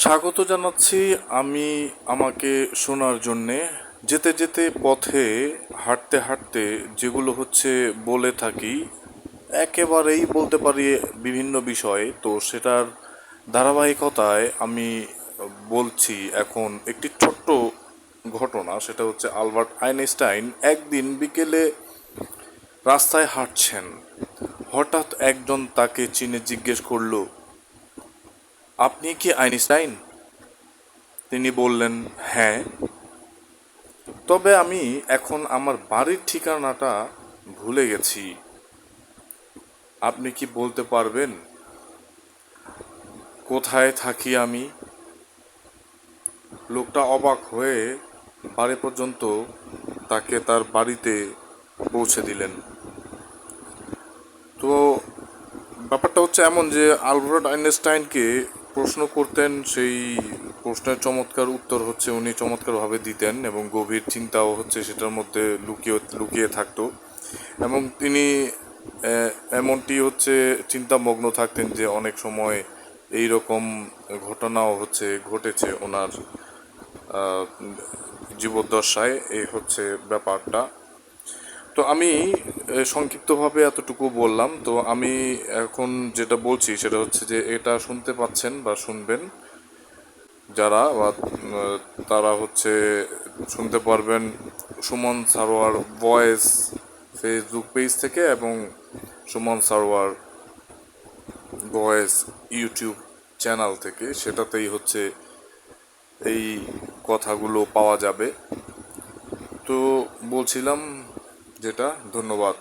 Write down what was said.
স্বাগত জানাচ্ছি আমি আমাকে শোনার জন্যে। যেতে যেতে পথে হাঁটতে হাঁটতে যেগুলো বলে থাকি, একেবারেই বলতে পারি বিভিন্ন বিষয়ে, তো সেটার ধারাবাহিকতায় আমি বলছি এখন একটি ছোট্ট ঘটনা। সেটা আলবার্ট আইনস্টাইন একদিন বিকেলে রাস্তায় হাঁটছেন। হঠাৎ একজন তাকে চিনে জিজ্ঞেস করলো, আপনি কি আইনস্টাইন? তিনি বললেন, হ্যাঁ, তবে আমি এখন আমার বাড়ির ঠিকানাটা ভুলে গেছি। আপনি কি বলতে পারবেন কোথায় থাকি আমি? লোকটা অবাক হয়ে বাড়ি পর্যন্ত তাকে তার বাড়িতে পৌঁছে দিলেন। তো ব্যাপারটা এমন যে আলবার্ট আইনস্টাইনকে প্রশ্ন করতেন, সেই প্রশ্নের চমৎকার উত্তর উনি চমৎকারভাবে দিতেন, এবং গভীর চিন্তাও সেটার মধ্যে লুকিয়ে লুকিয়ে থাকতো। এবং তিনি এমনটি চিন্তামগ্ন থাকতেন যে অনেক সময় এই রকম ঘটনাও ঘটেছে ওনার জীবদ্দশায়। এই ব্যাপারটা। তো আমি সংক্ষিপ্তভাবে এতটুকু বললাম। তো আমি এখন যেটা বলছি সেটা যে এটা শুনতে পাচ্ছেন বা শুনবেন যারা, বা তারা শুনতে পারবেন Suman Sarwar voice Facebook page থেকে, এবং Suman Sarwar voice YouTube channel থেকে। সেটাতেই এই কথাগুলো পাওয়া যাবে। তো বলছিলাম যেটা, ধন্যবাদ।